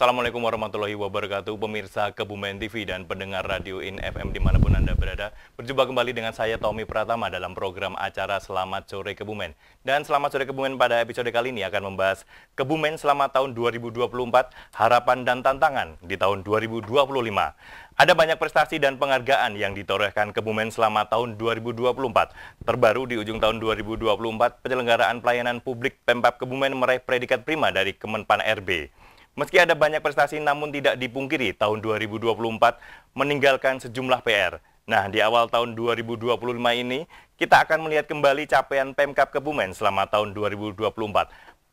Assalamualaikum warahmatullahi wabarakatuh, pemirsa Kebumen TV dan pendengar Radio In FM dimanapun Anda berada. Berjumpa kembali dengan saya Tommy Pratama dalam program acara Selamat Sore Kebumen. Dan Selamat Sore Kebumen pada episode kali ini akan membahas Kebumen selama tahun 2024, harapan dan tantangan di tahun 2025. Ada banyak prestasi dan penghargaan yang ditorehkan Kebumen selama tahun 2024. Terbaru di ujung tahun 2024, penyelenggaraan pelayanan publik Pemkab Kebumen meraih predikat prima dari Kemenpan RB. Meski ada banyak prestasi namun tidak dipungkiri tahun 2024 meninggalkan sejumlah PR. Nah, di awal tahun 2025 ini kita akan melihat kembali capaian Pemkab Kebumen selama tahun 2024.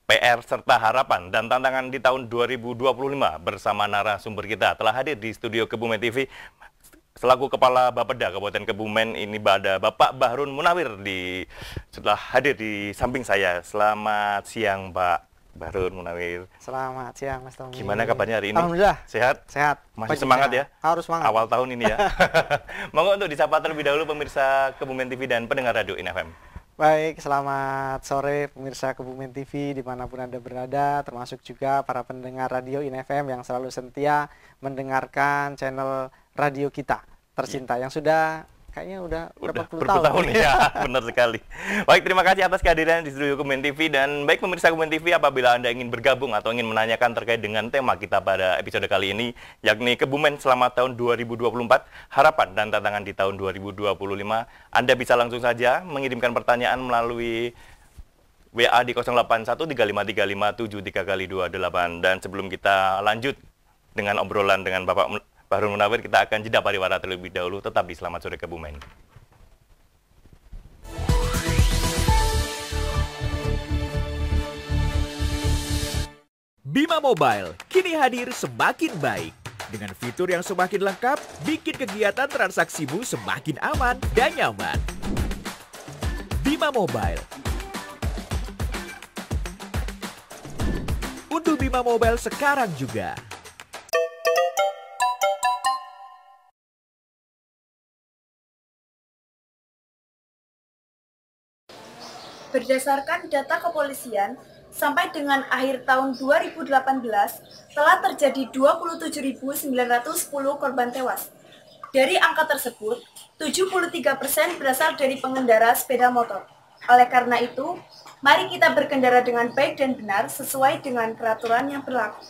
PR serta harapan dan tantangan di tahun 2025 bersama narasumber kita telah hadir di studio Kebumen TV. Selaku Kepala Bapeda Kabupaten Kebumen ini ada Bapak Bahrun Munawir setelah hadir di samping saya. Selamat siang Pak Bahrun Munawir. Selamat siang Mas Tommy. Gimana kabarnya hari ini? Alhamdulillah. Sehat? Sehat. Masih semangat ya? Harus semangat. Awal tahun ini ya. Monggo untuk disapa terlebih dahulu pemirsa Kebumen TV dan pendengar Radio In FM. Baik, selamat sore pemirsa Kebumen TV dimanapun Anda berada, termasuk juga para pendengar Radio In FM yang selalu setia mendengarkan channel radio kita tercinta yang sudah kayaknya udah berapa puluh tahun ya. Benar sekali. Baik, terima kasih atas kehadiran di studio Kebumen TV. Dan baik pemirsa Kebumen TV, apabila Anda ingin bergabung atau ingin menanyakan terkait dengan tema kita pada episode kali ini, yakni Kebumen selama tahun 2024, harapan dan tantangan di tahun 2025, Anda bisa langsung saja mengirimkan pertanyaan melalui WA di 08135357 Dan sebelum kita lanjut dengan obrolan dengan Bapak Bahrun Munawir, kita akan jeda pariwara terlebih dahulu. Tetap di Selamat Sore Kebumen. Bima Mobile kini hadir semakin baik. Dengan fitur yang semakin lengkap, bikin kegiatan transaksimu semakin aman dan nyaman. Bima Mobile. Unduh Bima Mobile sekarang juga. Berdasarkan data kepolisian, sampai dengan akhir tahun 2018 telah terjadi 27.910 korban tewas. Dari angka tersebut, 73% berasal dari pengendara sepeda motor. Oleh karena itu, mari kita berkendara dengan baik dan benar sesuai dengan peraturan yang berlaku.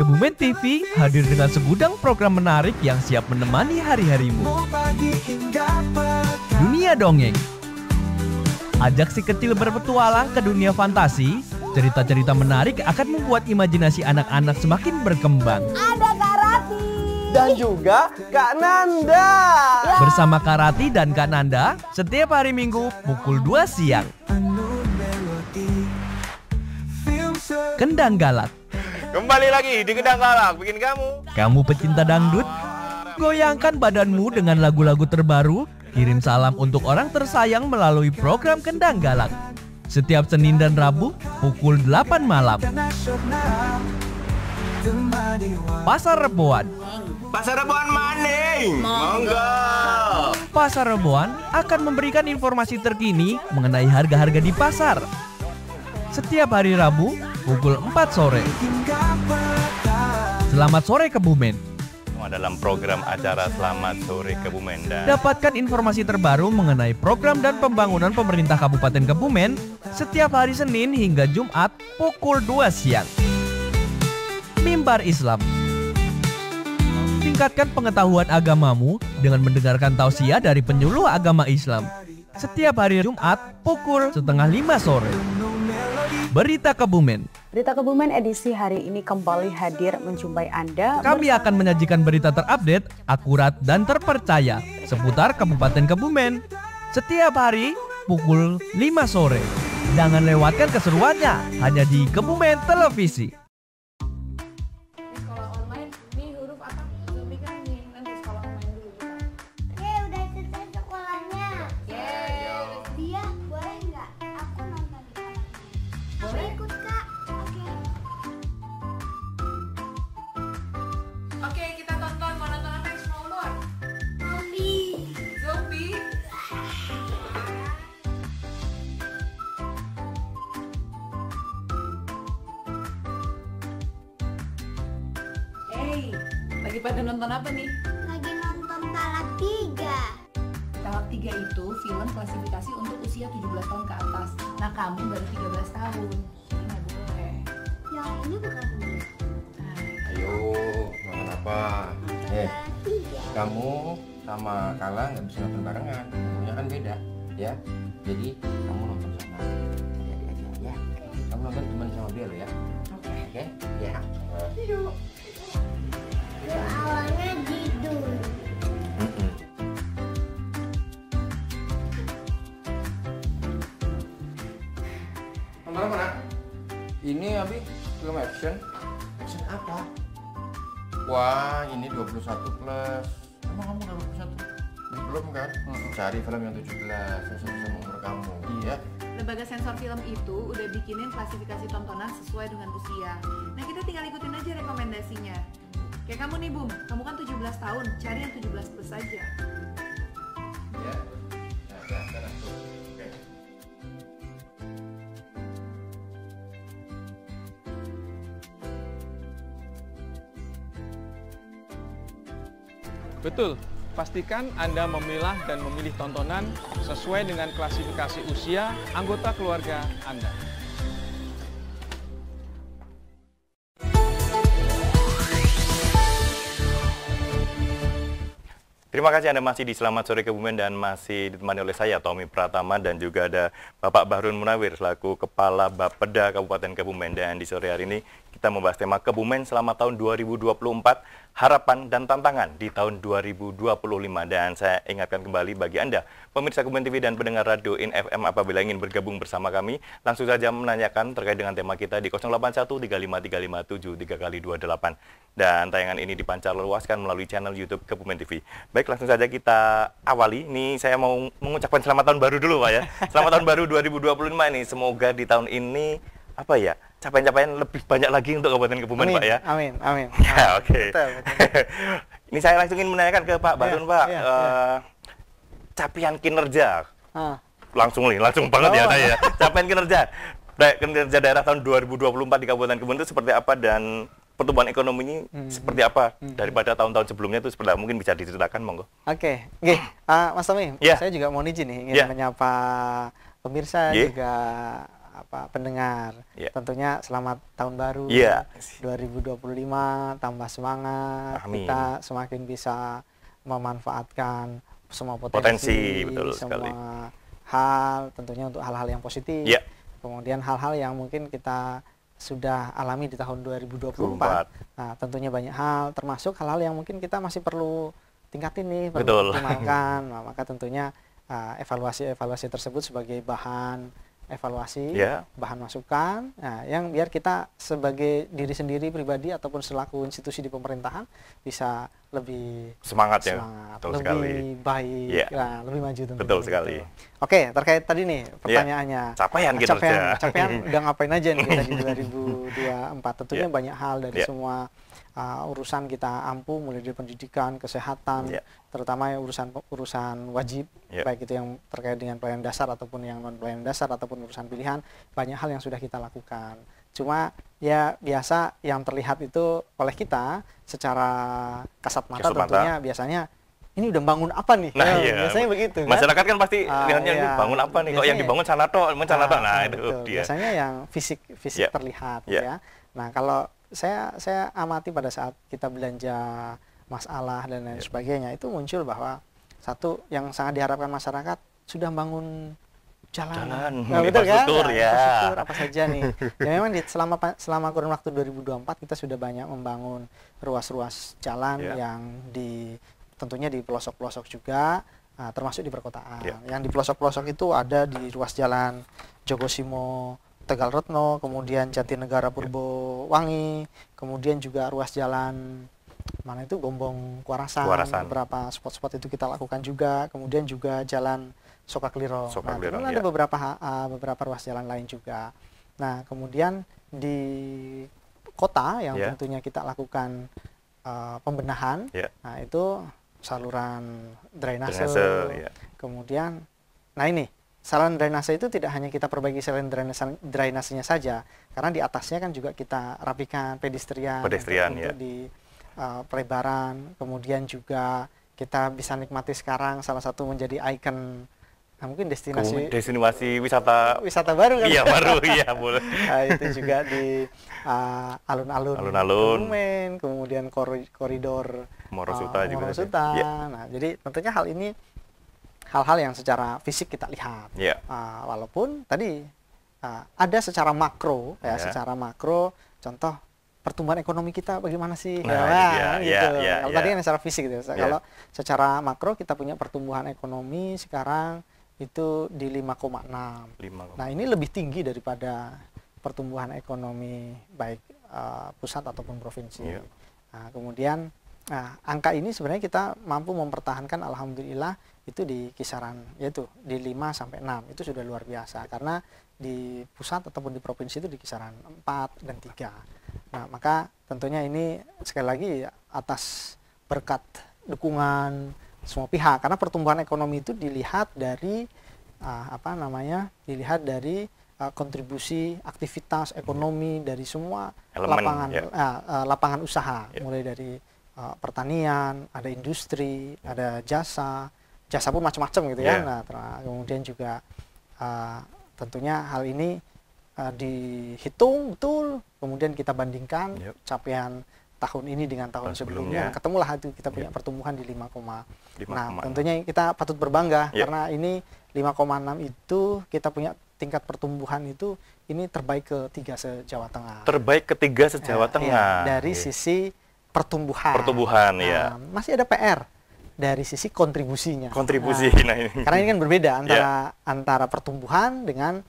Kebumen TV hadir dengan segudang program menarik yang siap menemani hari-harimu. Dunia Dongeng. Ajak si kecil berpetualang ke dunia fantasi, cerita-cerita menarik akan membuat imajinasi anak-anak semakin berkembang. Ada Kak Rati dan juga Kak Nanda. Bersama Kak Rati dan Kak Nanda setiap hari Minggu pukul 2 siang. Kendang Galak. Kembali lagi di Kendang Galak, bikin Kamu pecinta dangdut? Goyangkan badanmu dengan lagu-lagu terbaru. Kirim salam untuk orang tersayang melalui program Kendang Galak. Setiap Senin dan Rabu pukul 8 malam. Pasar Reboan. Pasar Reboan maning. Monggo. Pasar Reboan akan memberikan informasi terkini mengenai harga-harga di pasar. Setiap hari Rabu pukul 4 sore. Selamat sore Kebumen. Dalam program acara Selamat Sore Kebumen. Dan dapatkan informasi terbaru mengenai program dan pembangunan pemerintah Kabupaten Kebumen setiap hari Senin hingga Jumat pukul 2 siang. Mimbar Islam. Tingkatkan pengetahuan agamamu dengan mendengarkan tausiah dari penyuluh agama Islam. Setiap hari Jumat pukul 4:30 sore. Berita Kebumen. Berita Kebumen edisi hari ini kembali hadir menjumpai Anda. Kami akan menyajikan berita terupdate, akurat, dan terpercaya seputar Kabupaten Kebumen. Setiap hari pukul 5 sore. Jangan lewatkan keseruannya hanya di Kebumen Televisi. Sekolah online, ini huruf apa? Zoom kan nih, nanti sekolah online dulu kita. Udah selesai sekolahnya. Dia boleh nggak? Aku nonton di sekolahnya. Boleh ikut Kak. Oke, kita tonton. Mau nonton apa yang semua umur? Zombie. Zombie. Hey, lagi pada nonton apa nih? Lagi nonton Talak 3. Talak 3 itu film klasifikasi untuk usia 17 tahun ke atas. Nah, kamu baru 13 tahun. Jadi nggak boleh. Yang ini bukan film. Nah, Ayo, makan apa? Talak 3. Kamu sama Kala nggak bisa nonton barengan, umurnya kan beda, ya. Jadi kamu nonton sama adik-adik aja, ya. Kamu nonton cuma sama dia lo ya, oke. oke? Ya. Yuk. Awalnya jidul. Nonton apa nak? Ini Abi film action. Action apa? Wah, ini 21 plus. Emang kamu udah 21? Belum kan? Cari film yang 17 sesuai sama umur kamu. Iya. Lembaga sensor film itu udah bikinin klasifikasi tontonan sesuai dengan usia. Nah, kita tinggal ikutin aja rekomendasinya. Kayak kamu nih, Bum. Kamu kan 17 tahun. Cari yang 17 plus aja. Ya. Nah, tuh. Oke. Betul, pastikan Anda memilah dan memilih tontonan sesuai dengan klasifikasi usia anggota keluarga Anda. Terima kasih Anda masih di Selamat Sore Kebumen dan masih ditemani oleh saya Tommy Pratama dan juga ada Bapak Bahrun Munawir selaku Kepala Bapeda Kabupaten Kebumen. Dan di sore hari ini kita membahas tema Kebumen selama tahun 2024, harapan dan tantangan di tahun 2025. Dan saya ingatkan kembali bagi Anda, pemirsa Kebumen TV dan pendengar Radio In FM, apabila ingin bergabung bersama kami, langsung saja menanyakan terkait dengan tema kita di 08135357 Dan tayangan ini dipancar luaskan melalui channel YouTube Kebumen TV. Baik, langsung saja kita awali. Ini saya mau mengucapkan selamat tahun baru dulu, Pak ya. Selamat tahun baru 2025 ini. Semoga di tahun ini apa ya, capaian-capaian lebih banyak lagi untuk Kabupaten Kebumen, Amin, Pak ya. Amin, amin. Ya, oke. Betul, betul. Ini saya langsung ingin menanyakan ke Pak Bahrun, Pak. ya. Capaian kinerja. Ah. Langsung banget ya saya. Capaian kinerja daerah tahun 2024 di Kabupaten Kebumen itu seperti apa dan pertumbuhan ekonominya seperti apa daripada tahun-tahun sebelumnya itu seperti apa? Mungkin bisa diceritakan, monggo. Oke, Mas Tommy, Yeah. saya juga mau izin nih, ingin Yeah. menyapa pemirsa Yeah. juga pendengar. Yeah. Tentunya selamat tahun baru Yeah. 2025, tambah semangat, Amin. kita semakin bisa memanfaatkan semua Potensi, betul semua sekali. hal, tentunya untuk hal-hal yang positif. Yeah. Kemudian hal-hal yang mungkin kita sudah alami di tahun 2024. Nah, tentunya banyak hal, termasuk hal-hal yang mungkin kita masih perlu tingkatin nih, perlu Betul. optimalkan. Nah, maka tentunya evaluasi-evaluasi tersebut sebagai bahan evaluasi, Ya. bahan masukan, nah, yang biar kita sebagai diri sendiri pribadi ataupun selaku institusi di pemerintahan bisa lebih Semangat ya. Betul lebih sekali. baik, Ya. nah, lebih maju tentunya. Betul sekali. Oke, terkait tadi nih pertanyaannya. Capaian kinerja. Capaian udah ngapain aja nih kita di 2024? Tentunya Ya. banyak hal dari Ya. semua urusan kita ampu, mulai dari pendidikan, kesehatan, Ya. terutama urusan wajib, Ya. baik itu yang terkait dengan pelayanan dasar ataupun yang non pelayanan dasar ataupun urusan pilihan, banyak hal yang sudah kita lakukan. Cuma ya biasa yang terlihat itu oleh kita secara kasat mata tentunya biasanya ini udah bangun apa nih? Nah, iya. Biasanya begitu kan. Masyarakat kan pasti lihatnya ini iya. bangun apa nih? Kok yang Biasanya- dibangun sana toh, nah itu betul. dia. Biasanya yang fisik Ya. terlihat Ya. ya. Nah, kalau saya amati pada saat kita belanja masalah dan lain sebagainya, itu muncul bahwa satu yang sangat diharapkan masyarakat sudah bangun jalan nah, betul kan? Nah, infrastruktur apa saja nih. Ya memang selama kurun waktu 2024 kita sudah banyak membangun ruas-ruas jalan yang tentunya di pelosok-pelosok juga, termasuk di perkotaan. Yang di pelosok-pelosok itu ada di ruas jalan Jogosimo Tegal Retno, kemudian Jatinegara Purbowangi, kemudian juga ruas jalan mana itu Gombong Kuarasan. Beberapa spot-spot itu kita lakukan juga, kemudian juga jalan Sokakliro. Nah, kemudian ada beberapa ruas jalan lain juga. Nah, kemudian di kota yang tentunya kita lakukan pembenahan, nah itu saluran drainase, kemudian, nah ini saluran drainase itu tidak hanya kita perbaiki saluran drainasenya saja, karena di atasnya kan juga kita rapikan pedestrian untuk di pelebaran, kemudian juga kita bisa nikmati sekarang salah satu menjadi ikon, nah mungkin destinasi wisata baru kan? Iya baru, iya boleh. Nah, itu juga di alun-alun Kebumen, kemudian koridor Morosuta juga. Nah, jadi tentunya hal ini hal-hal yang secara fisik kita lihat. Walaupun tadi ada secara makro, secara makro, contoh pertumbuhan ekonomi kita bagaimana sih? Kalau tadi kan secara fisik gitu. Kalau secara makro kita punya pertumbuhan ekonomi sekarang itu di 5,6. Nah, ini lebih tinggi daripada pertumbuhan ekonomi baik pusat ataupun provinsi. Nah, kemudian angka ini sebenarnya kita mampu mempertahankan alhamdulillah itu di kisaran yaitu di 5 sampai 6. Itu sudah luar biasa karena di pusat ataupun di provinsi itu di kisaran 4 dan 3. Nah, maka tentunya ini sekali lagi atas berkat dukungan semua pihak, karena pertumbuhan ekonomi itu dilihat dari dilihat dari kontribusi aktivitas ekonomi dari semua lapangan usaha, mulai dari pertanian, ada industri, ada jasa pun macam-macam gitu ya. Nah, kemudian juga tentunya hal ini dihitung betul, kemudian kita bandingkan capaian tahun ini dengan tahun sebelumnya, ketemulah itu kita punya pertumbuhan di 5,6. Tentunya kita patut berbangga karena ini 5,6 itu kita punya tingkat pertumbuhan itu ini terbaik ketiga se-Jawa Tengah. Terbaik ketiga se-Jawa Tengah. Dari sisi pertumbuhan. Masih ada PR dari sisi kontribusinya. Karena ini kan berbeda antara pertumbuhan dengan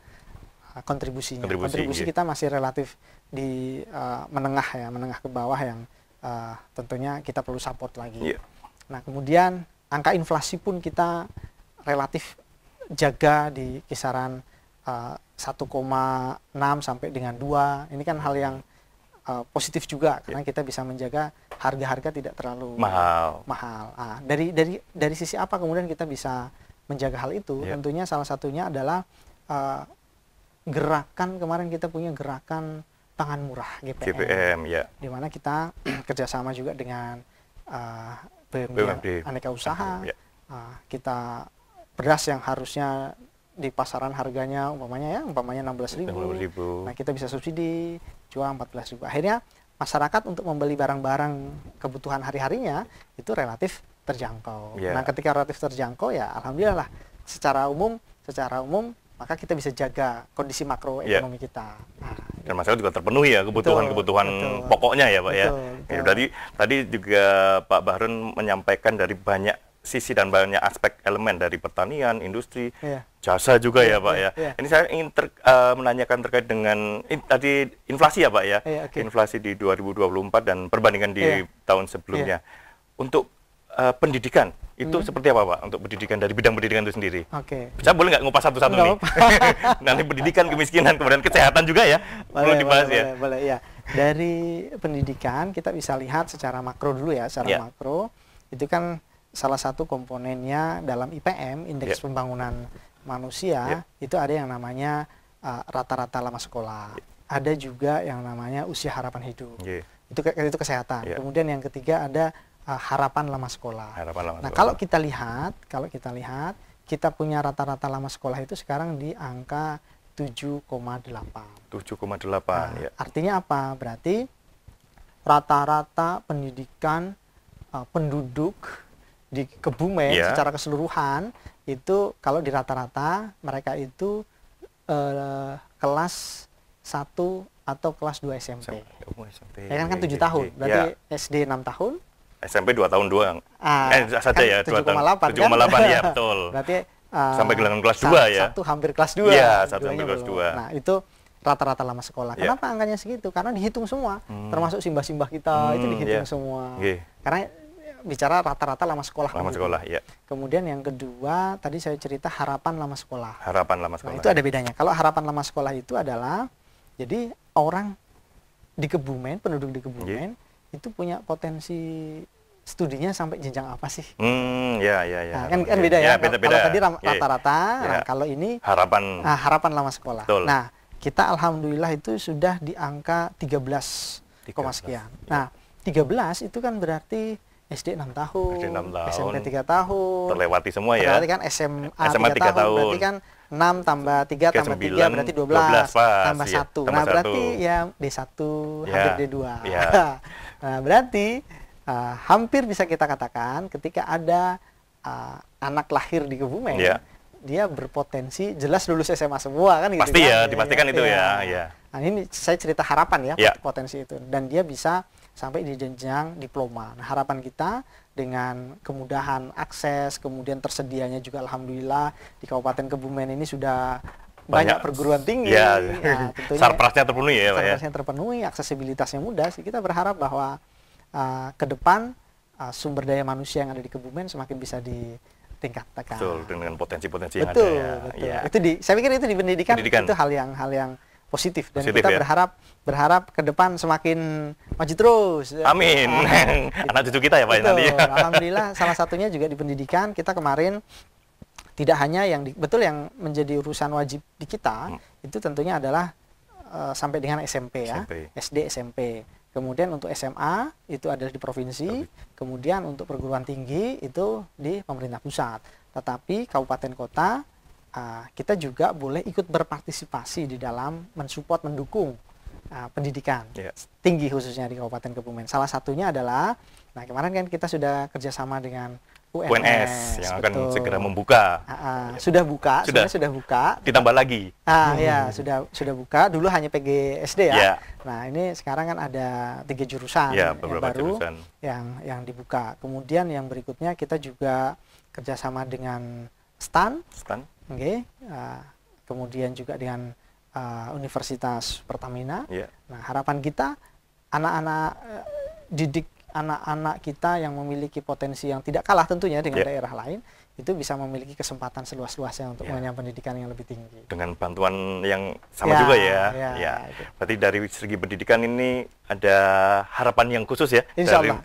kontribusinya. Kontribusi kita masih relatif di menengah ke bawah yang tentunya kita perlu support lagi. Nah, kemudian angka inflasi pun kita relatif jaga di kisaran 1,6 sampai dengan 2. Ini kan hal yang positif juga karena kita bisa menjaga harga-harga tidak terlalu mahal. Nah, dari sisi apa kemudian kita bisa menjaga hal itu? Tentunya salah satunya adalah gerakan, kemarin kita punya gerakan pangan murah GPM di mana kita kerjasama juga dengan BUMD Aneka Usaha. Kita beras yang harusnya di pasaran harganya umpamanya 16.000. Nah, kita bisa subsidi jual 14.000. Akhirnya masyarakat untuk membeli barang-barang kebutuhan hari-harinya itu relatif terjangkau. Nah, ketika relatif terjangkau ya alhamdulillah lah secara umum maka kita bisa jaga kondisi makroekonomi kita. Nah, dan masyarakat juga terpenuhi ya kebutuhan pokoknya ya Pak. Betul. Tadi juga Pak Bahrun menyampaikan dari banyak sisi dan banyak aspek elemen dari pertanian, industri, jasa juga ya Pak ya. Ini saya ingin menanyakan terkait dengan tadi inflasi ya Pak ya. Inflasi di 2024 dan perbandingan di tahun sebelumnya. Untuk pendidikan itu seperti apa Pak untuk pendidikan dari bidang pendidikan itu sendiri? Saya boleh nggak ngupas satu-satu nih? Nanti pendidikan, kemiskinan, kemudian kesehatan juga ya. Perlu dibahas ya. Boleh ya. Dari pendidikan kita bisa lihat secara makro dulu ya. Secara makro itu kan salah satu komponennya dalam IPM, Indeks Pembangunan Manusia, itu ada yang namanya rata-rata lama sekolah. Ada juga yang namanya usia harapan hidup. Itu kesehatan. Kemudian yang ketiga ada harapan lama sekolah. Kalau kita lihat, kita punya rata-rata lama sekolah itu sekarang di angka 7,8. 7,8 ya. Artinya apa? Berarti rata-rata pendidikan penduduk di Kebumen secara keseluruhan itu kalau di rata-rata mereka itu kelas 1 atau kelas 2 SMP. Ya kan 7 tahun, berarti SD 6 tahun. SMP 2 tahun doang. Saja kan ya, 7,8 kan? 7,8 ya, betul. Berarti sampai gelandang kelas 2 ya. Satu hampir kelas 2. Iya, satu hampir kelas 2. Nah, itu rata-rata lama sekolah. Kenapa angkanya segitu? Karena dihitung semua. Termasuk simbah-simbah kita itu dihitung semua. Karena bicara rata-rata lama sekolah. Lama sekolah, ya. Kemudian yang kedua, tadi saya cerita harapan lama sekolah. Harapan lama sekolah. Nah, itu ada bedanya. Kalau harapan lama sekolah itu adalah, jadi orang di Kebumen, penduduk di Kebumen, itu punya potensi studinya sampai jenjang apa sih? Ya. Nah, kan beda ya. Kalau tadi rata-rata, nah, kalau ini harapan lama sekolah. Betul. Nah, kita alhamdulillah itu sudah di angka 13, sekian. Nah, 13 itu kan berarti SD 6 tahun, SMP 3 tahun, terlewati semua ya. Berarti kan SMA 3 tahun, berarti kan 6 tambah 3 tambah 3 berarti 12 tambah 1. Nah, berarti ya D1 hampir D2. Nah, berarti hampir bisa kita katakan ketika ada anak lahir di Kebumen, dia berpotensi jelas lulus SMA semua kan gitu. Pasti ya, dipastikan itu ya. Nah, ini saya cerita harapan ya, potensi itu, dan dia bisa sampai di jenjang diploma. Nah, harapan kita dengan kemudahan akses, kemudian tersedianya juga alhamdulillah di Kabupaten Kebumen ini sudah banyak perguruan tinggi. Nah, sarprasnya terpenuhi ya, Pak ya. Sarprasnya terpenuhi, aksesibilitasnya mudah. Kita berharap bahwa ke depan sumber daya manusia yang ada di Kebumen semakin bisa ditingkatkan. Betul, dengan potensi-potensi yang ada ya. Betul. Itu saya pikir itu di pendidikan itu hal yang positif, dan kita berharap ke depan semakin maju terus. Amin. Anak cucu kita ya Pak nanti. Alhamdulillah salah satunya juga di pendidikan kita kemarin tidak hanya yang yang menjadi urusan wajib di kita itu tentunya adalah sampai dengan SMP ya, SD SMP. Kemudian untuk SMA itu adalah di provinsi, kemudian untuk perguruan tinggi itu di pemerintah pusat. Tetapi kabupaten kota kita juga boleh ikut berpartisipasi di dalam mensupport, mendukung pendidikan tinggi khususnya di Kabupaten Kebumen. Salah satunya adalah, nah kemarin kan kita sudah kerjasama dengan UNS yang akan segera membuka. Sudah buka. Ditambah lagi. Ya sudah buka. Dulu hanya PGSD ya. Nah ini sekarang kan ada 3 jurusan yang baru yang dibuka. Kemudian yang berikutnya kita juga kerjasama dengan STAN. Kemudian juga dengan Universitas Pertamina. Nah, harapan kita anak-anak didik anak-anak kita yang memiliki potensi yang tidak kalah tentunya dengan daerah lain itu bisa memiliki kesempatan seluas-luasnya untuk mengenyam pendidikan yang lebih tinggi. Dengan bantuan yang sama juga ya. Berarti dari segi pendidikan ini ada harapan yang khusus ya. Insya Allah.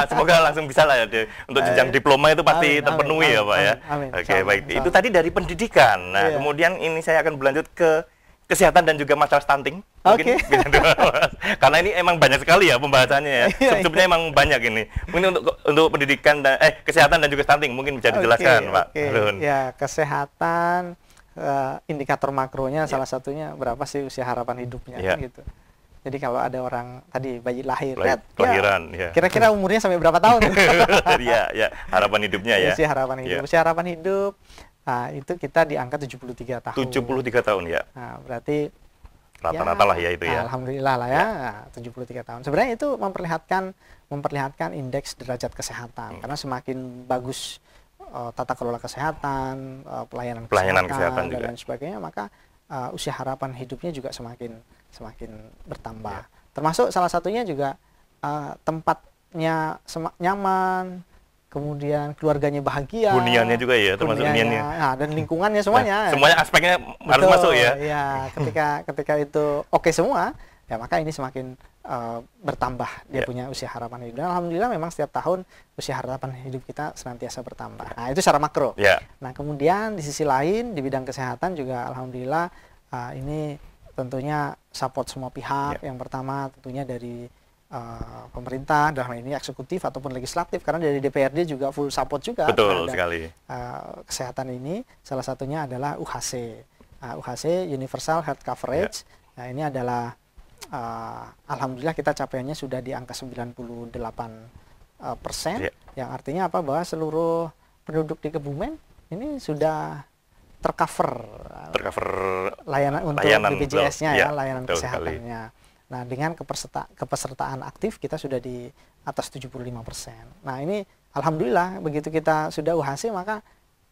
Semoga langsung bisa lah ya. Untuk jenjang diploma itu pasti terpenuhi ya Pak ya. Oke, baik. Itu tadi dari pendidikan. Nah, kemudian ini saya akan berlanjut ke kesehatan dan juga masalah stunting. Mungkin karena ini emang banyak sekali ya pembahasannya ya. Sebetulnya emang banyak ini. Mungkin untuk pendidikan dan kesehatan dan juga stunting mungkin bisa dijelaskan, Pak. Ya, kesehatan indikator makronya salah satunya berapa sih usia harapan hidupnya gitu. Jadi kalau ada orang tadi bayi lahir, kelahiran, kira-kira umurnya sampai berapa tahun? Harapan hidupnya ya. Usia harapan hidup. Nah, itu kita di angka 73 tahun. 73 tahun ya. Nah, berarti rata-rata lah ya itu ya. Alhamdulillah lah ya. 73 tahun. Sebenarnya itu memperlihatkan indeks derajat kesehatan. Karena semakin bagus tata kelola kesehatan, pelayanan kesehatan dan lain sebagainya, maka usia harapan hidupnya juga semakin bertambah. Termasuk salah satunya juga tempatnya nyaman, kemudian keluarganya bahagia, huniannya juga ya, termasuk huniannya. Nah, dan lingkungannya semuanya. Semuanya aspeknya harus masuk ya. Ya, ketika itu oke semua, ya maka ini semakin bertambah dia punya usia harapan hidup. Dan alhamdulillah memang setiap tahun usia harapan hidup kita senantiasa bertambah. Nah, itu secara makro. Nah, kemudian di sisi lain di bidang kesehatan juga alhamdulillah ini tentunya support semua pihak. Yang pertama tentunya dari pemerintah, dalam ini eksekutif ataupun legislatif, karena dari DPRD juga full support juga. Betul sekali. Kesehatan ini salah satunya adalah UHC. UHC Universal Health Coverage. Nah, ini adalah alhamdulillah kita capaiannya sudah di angka 98 yang artinya apa, bahwa seluruh penduduk di Kebumen ini sudah tercover layanan untuk BPJS-nya ya, layanan kesehatannya. Nah, dengan kepesertaan aktif kita sudah di atas 75%. Nah, ini alhamdulillah begitu kita sudah UHC, maka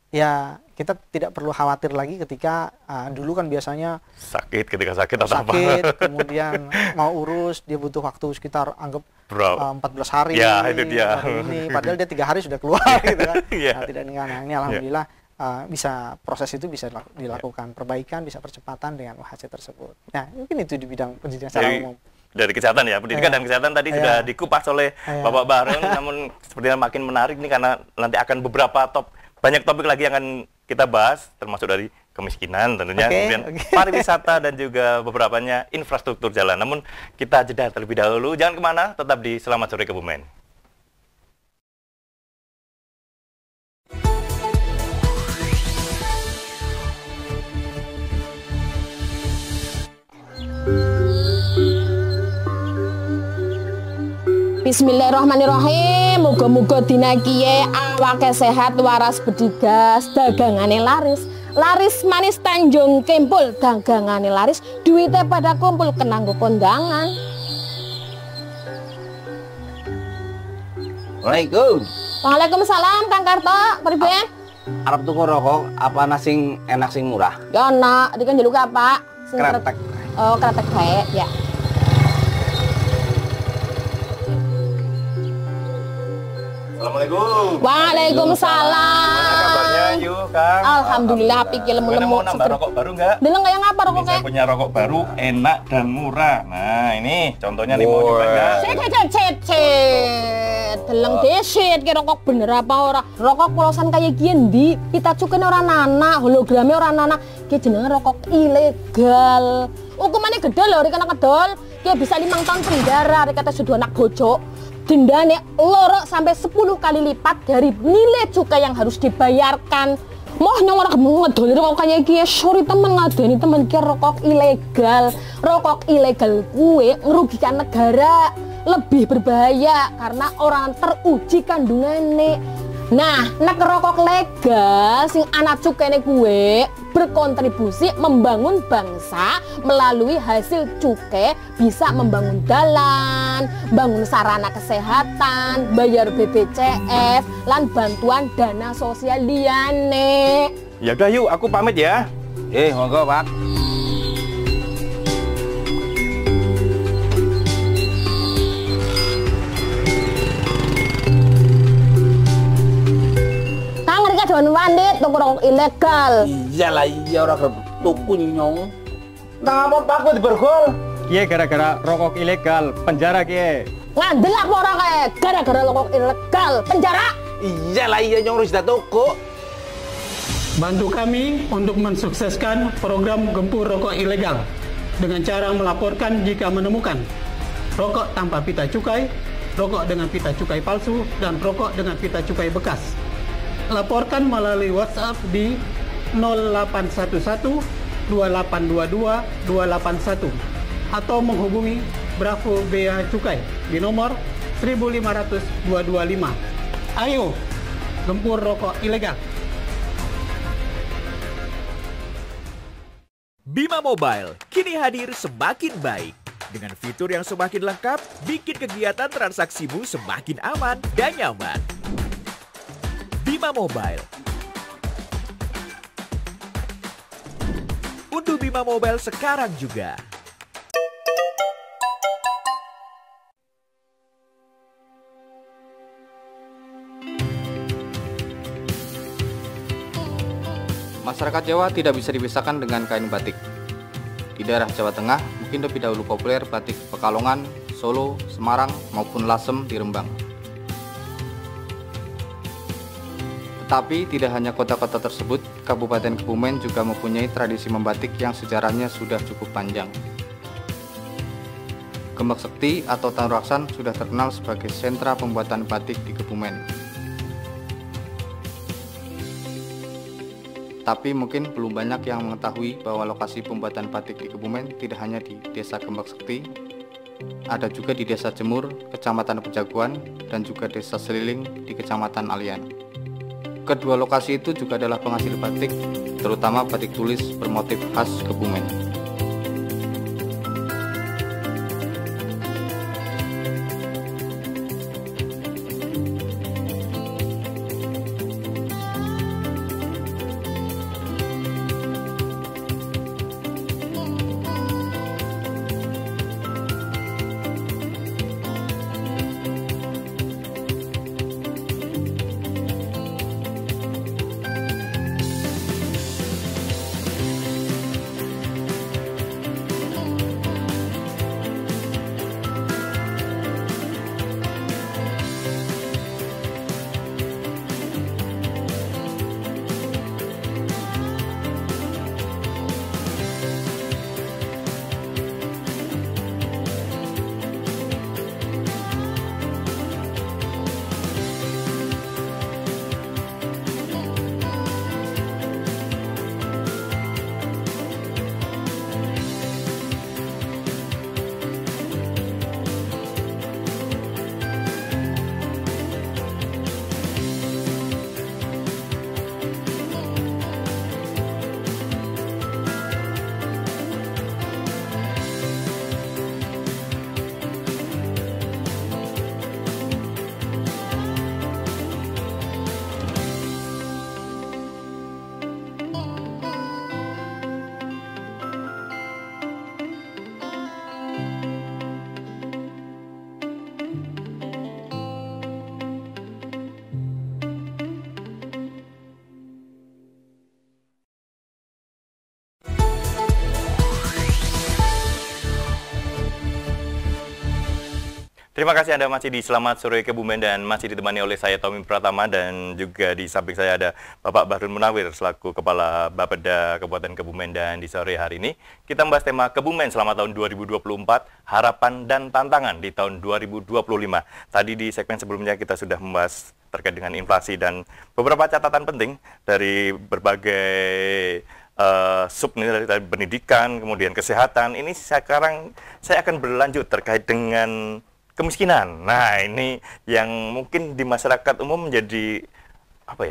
ya kita tidak perlu khawatir lagi ketika dulu kan biasanya ketika sakit kemudian mau urus dia butuh waktu sekitar 14 hari ya, itu dia. Padahal dia 3 hari sudah keluar gitu kan. Nah, tidak dengan ini alhamdulillah proses itu bisa dilakukan perbaikan, bisa percepatan dengan UHC tersebut. Nah, mungkin itu di bidang pendidikan secara umum. Dari kesehatan ya, pendidikan dan kesehatan tadi sudah dikupas oleh Bapak Bahrun, namun sepertinya makin menarik nih karena nanti akan banyak topik lagi yang akan kita bahas, termasuk dari kemiskinan tentunya, kemudian pariwisata dan juga beberapanya infrastruktur jalan. Namun kita jeda terlebih dahulu, jangan kemana, tetap di Selamat Sore Kebumen. Bismillahirrahmanirrahim. Muga-muga dina kiye awake sehat, waras bedigas, dagangane laris. Laris manis Tanjung Kempul, dagangane laris, duite pada kumpul kenanggo kondangan. Waalaikumsalam Kang Karto, priben? Arep tuku rokok apa sing enak sing murah? Ya nak, iki kan jeluk apa? Kretek. Oh, kretek bae, ya. Assalamualaikum. Waalaikumsalam. Gimana kabarnya yuk Kang? Alhamdulillah pikir lemu-lemu. Mau nambah rokok baru nggak? Deleng kayak ngapa rokoknya? Saya punya rokok baru, enak dan murah. Nah ini contohnya nih, mau coba nggak? Cet. Deleng desit ki rokok bener apa ora? Rokok polosan kayak gini kita cukuin orang nana, hologramnya orang nana. Ki jenenge rokok ilegal. Hukumannya gede loh, kena kedol. Ki bisa 5 tahun penjara, kata sudah anak bocok. Dendanya lorok sampai 10 kali lipat dari nilai cukai yang harus dibayarkan. Moh nyong ora ngedol rokok kayak iki, sorry temen ngadeni temen ki rokok ilegal. Rokok ilegal kuwe ngerugikan negara, lebih berbahaya karena orang teruji kandungannya. Nah, nek rokok legal sing anak cukene kuwe berkontribusi membangun bangsa melalui hasil cukai, bisa membangun dalan, bangun sarana kesehatan, bayar BPJS, lan bantuan dana sosial liyane. Ya udah yuk, aku pamit ya. Monggo Pak. Don Wandit tuku rokok ilegal. Iyalah iya ora tuku nyong. Ngapa Pak kok dibergol? Kiye gara-gara rokok ilegal, penjara kiye. Ngandel apa ora kae? Gara-gara rokok ilegal, penjara. Iyalah iya nyong harus tuku. Bantu kami untuk mensukseskan program Gempur Rokok Ilegal dengan cara melaporkan jika menemukan rokok tanpa pita cukai, rokok dengan pita cukai palsu, dan rokok dengan pita cukai bekas. Laporkan melalui WhatsApp di 0811 2822 281 atau menghubungi Bravo Bea Cukai di nomor 1500225. Ayo, gempur rokok ilegal. Bima Mobile kini hadir semakin baik. Dengan fitur yang semakin lengkap, bikin kegiatan transaksimu semakin aman dan nyaman. Bima Mobile. Unduh Bima Mobile sekarang juga. Masyarakat Jawa tidak bisa dipisahkan dengan kain batik. Di daerah Jawa Tengah mungkin lebih dahulu populer batik Pekalongan, Solo, Semarang maupun Lasem di Rembang. Tetapi tidak hanya kota-kota tersebut, Kabupaten Kebumen juga mempunyai tradisi membatik yang sejarahnya sudah cukup panjang. Gembak Sekti atau Tanuraksan sudah terkenal sebagai sentra pembuatan batik di Kebumen. Tapi mungkin belum banyak yang mengetahui bahwa lokasi pembuatan batik di Kebumen tidak hanya di Desa Gembak Sekti, ada juga di Desa Jemur, Kecamatan Pejaguan, dan juga Desa Seliling di Kecamatan Alian. Kedua lokasi itu juga adalah penghasil batik, terutama batik tulis bermotif khas Kebumen. Terima kasih Anda masih di Selamat Sore Kebumen dan masih ditemani oleh saya Tommy Pratama dan juga di samping saya ada Bapak Bahrul Munawir selaku Kepala Bapeda Kabupaten Kebumen. Dan di sore hari ini kita membahas tema Kebumen selama tahun 2024, harapan dan tantangan di tahun 2025. Tadi di segmen sebelumnya kita sudah membahas terkait dengan inflasi dan beberapa catatan penting dari berbagai sub nih, dari pendidikan, kemudian kesehatan. Ini sekarang saya akan berlanjut terkait dengan kemiskinan. Nah, ini yang mungkin di masyarakat umum menjadi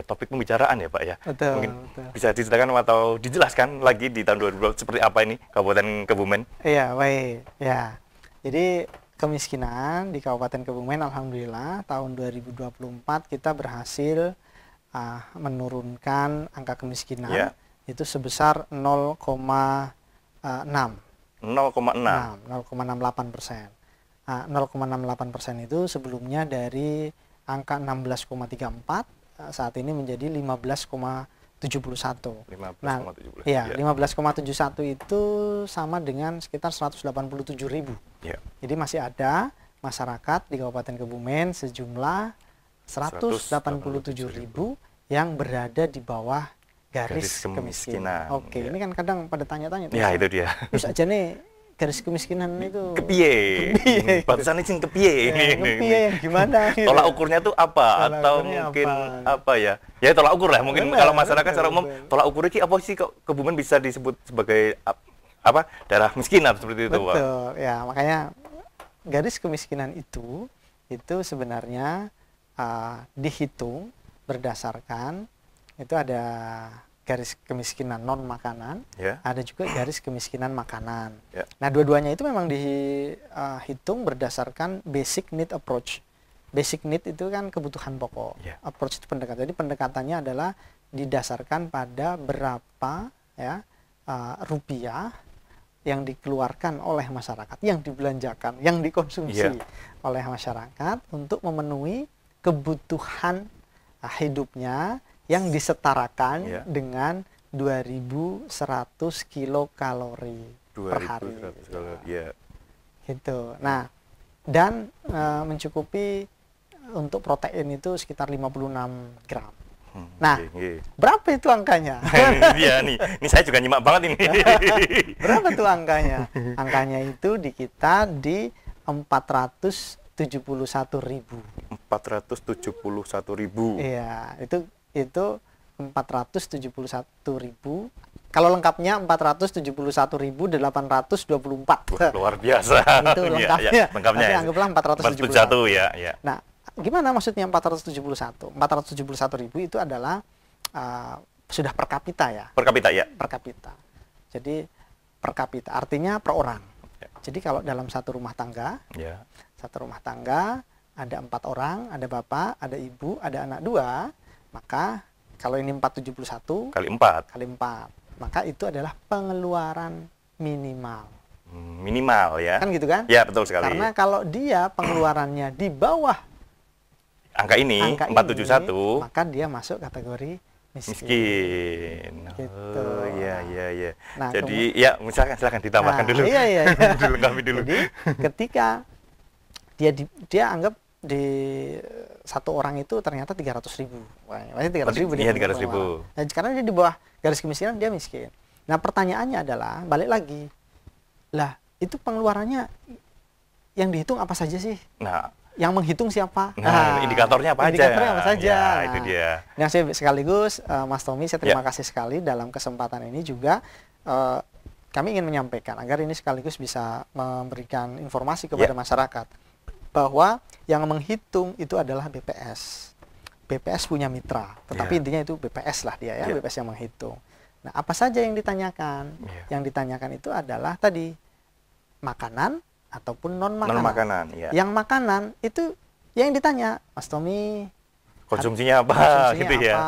topik pembicaraan ya Pak ya. Betul, mungkin betul. Bisa diceritakan atau dijelaskan lagi di tahun 2020 seperti apa ini Kabupaten Kebumen? Iya, baik. Ya. Jadi kemiskinan di Kabupaten Kebumen alhamdulillah tahun 2024 kita berhasil menurunkan angka kemiskinan itu sebesar 0,6. 0,68%. 0,68% itu sebelumnya dari angka 16,34 saat ini menjadi 15,71. Nah, ya 15,71 itu sama dengan sekitar 187.000. Jadi masih ada masyarakat di Kabupaten Kebumen sejumlah 187.000 yang berada di bawah garis kemiskinan. Oke, ini kan kadang pada tanya-tanya. Ya, itu dia. Bisa aja nih garis kemiskinan itu kepiye? Batasan izin kepiye? Kepiye yang gimana? Gitu. Tolak ukurnya tuh apa? Atau mungkin apa ya? Ya tolak ukur lah. Mungkin kalau masyarakat secara umum tolak ukur ini apa sih kok Kebumen bisa disebut sebagai daerah miskin seperti itu, Pak? Betul. Ya, makanya garis kemiskinan itu sebenarnya dihitung berdasarkan itu ada garis kemiskinan non makanan, ada juga garis kemiskinan makanan. Nah, dua-duanya itu memang dihitung berdasarkan basic need approach. Basic need itu kan kebutuhan pokok. Approach itu pendekatan. Jadi pendekatannya adalah didasarkan pada berapa rupiah yang dikeluarkan oleh masyarakat, yang dibelanjakan, yang dikonsumsi oleh masyarakat untuk memenuhi kebutuhan hidupnya yang disetarakan dengan 2.100 kilokalori per hari. Gitu. Nah, dan mencukupi untuk protein itu sekitar 56 gram. Nah, berapa itu angkanya? Iya nih, ini saya juga nyimak banget ini. Berapa tuh angkanya? Angkanya itu di kita di 471.000. 471.000. Iya, itu 471.000 Kalau lengkapnya 471.824. Luar biasa. Itu lengkapnya. Ya, lengkapnya. Tapi anggaplah 471 ya, ya. Nah, gimana maksudnya 471? 471.000 itu adalah sudah per kapita ya. Per kapita ya. Per kapita. Jadi per kapita artinya per orang. Ya. Jadi kalau dalam satu rumah tangga, ya. Satu rumah tangga ada 4 orang, ada bapak, ada ibu, ada anak 2, maka kalau ini 471 kali 4, maka itu adalah pengeluaran minimal. Minimal ya. Kan gitu kan? Ya, betul sekali. Karena kalau dia pengeluarannya di bawah angka ini 471, maka dia masuk kategori miskin. Gitu. Oh, iya. Nah, jadi ya silakan ditambahkan dulu. Iya. Dilengkapi dulu. Jadi ketika dia anggap di satu orang itu ternyata 300.000. Wah, 300.000 dia. Iya, 300.000. Nah, karena dia di bawah garis kemiskinan, dia miskin. Nah, pertanyaannya adalah balik lagi. Lah, itu pengeluarannya yang dihitung apa saja sih? Nah, yang menghitung siapa? Indikatornya apa indikatornya apa saja? Ya, nah, itu dia. Yang saya sekaligus Mas Tommy, saya terima kasih sekali dalam kesempatan ini juga kami ingin menyampaikan agar ini sekaligus bisa memberikan informasi kepada masyarakat bahwa yang menghitung itu adalah BPS. BPS punya mitra, tetapi intinya itu BPS lah dia ya, BPS yang menghitung. Nah, apa saja yang ditanyakan? Yang ditanyakan itu adalah tadi makanan ataupun non makanan. Non makanan, ya. Yang makanan itu yang ditanya, Mas Tommy, konsumsinya apa gitu ya.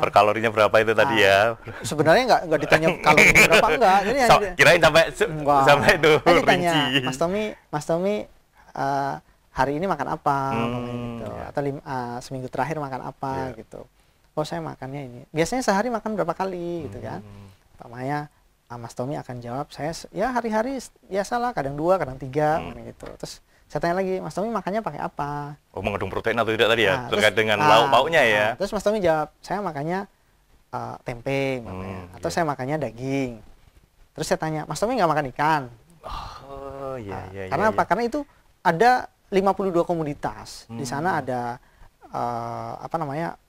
Per kalorinya berapa itu tadi ya. Sebenarnya nggak ditanya kalorinya berapa, enggak. Jadi kirain sampai itu rinci. Mas Tommy hari ini makan apa gitu. Atau seminggu terakhir makan apa gitu. Oh, saya makannya ini. Biasanya sehari makan berapa kali gitu kan. Umpamanya Mas Tommy akan jawab, saya ya hari-hari biasalah, kadang 2, kadang 3 gitu. Terus saya tanya lagi, Mas Tommy makannya pakai apa? Oh, mengandung protein atau tidak tadi ya? Terkait dengan lauk pauknya ya. Terus Mas Tommy jawab, saya makannya tempe atau saya makannya daging. Terus saya tanya, Mas Tommy nggak makan ikan? Oh, iya. Karena apa? Karena itu ada 52 komoditas. Di sana ada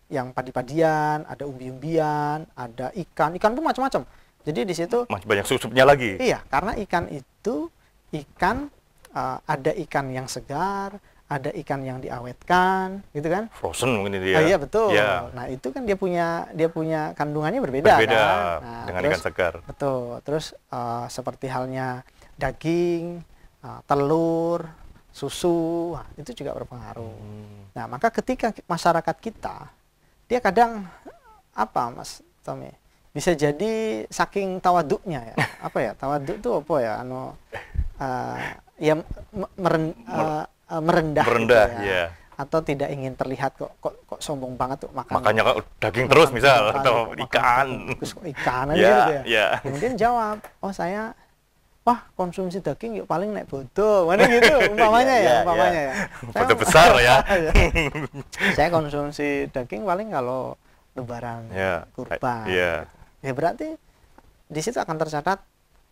yang padi-padian, ada umbi-umbian, ada ikan pun macam-macam. Jadi di situ banyak susupnya lagi. Iya, karena ikan itu ada ikan yang segar, ada ikan yang diawetkan, gitu kan? Frozen mungkin dia. Iya, betul. Ya. Nah, itu kan dia punya kandungannya berbeda kan? Nah, dengan ikan segar. Betul. Terus seperti halnya daging, telur, susu, itu juga berpengaruh. Nah, maka ketika masyarakat kita, dia kadang Mas Tommy, bisa jadi saking tawaduknya ya. Apa ya? Tawaduk itu apa ya? Merendah gitu ya. Atau tidak ingin terlihat kok sombong banget tuh makan. Makanya kok daging terus misal atau ikan. Ikan aja gitu ya. Yeah. Kemudian jawab, "Oh, saya konsumsi daging yuk paling naik bodoh." Mana gitu umpamanya ya. Bodoh besar ya. Saya konsumsi daging paling kalau lebaran, kurban. Ya berarti di situ akan tercatat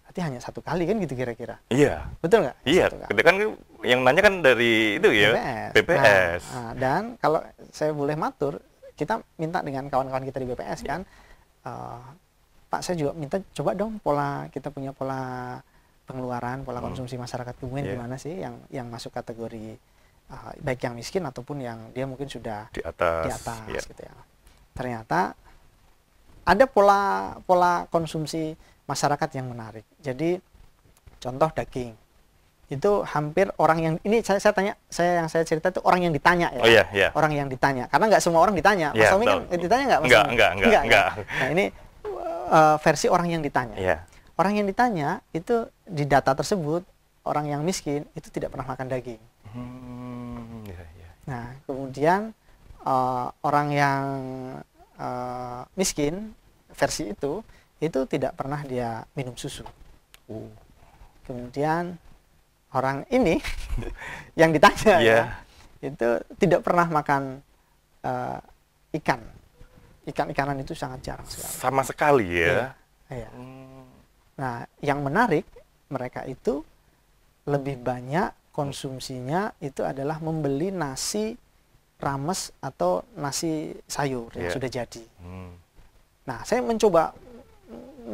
berarti hanya 1 kali kan gitu kira-kira. Iya. Betul nggak? Iya. Kan yang nanya kan dari itu ya. BPS. Nah, dan kalau saya boleh matur, kita minta dengan kawan-kawan kita di BPS kan, Pak, saya juga minta coba dong kita punya pola pengeluaran, pola konsumsi masyarakat Kebumen gimana sih yang masuk kategori baik yang miskin ataupun yang dia mungkin sudah di atas gitu ya. Ternyata ada pola konsumsi masyarakat yang menarik. Jadi contoh daging itu hampir orang yang ini saya cerita itu orang yang ditanya ya. Oh, iya. Orang yang ditanya karena nggak semua orang ditanya. Mas Tommy kan ditanya nggak? Enggak. Nah, ini versi orang yang ditanya. Orang yang ditanya itu di data tersebut orang yang miskin itu tidak pernah makan daging. Nah, kemudian orang yang miskin versi itu tidak pernah dia minum susu. Kemudian orang ini yang ditanya itu tidak pernah makan ikan-ikanan itu sangat jarang sekali. Sama sekali ya. Iya. Nah, yang menarik mereka itu lebih banyak konsumsinya itu adalah membeli nasi rames atau nasi sayur yang sudah jadi. Nah, saya mencoba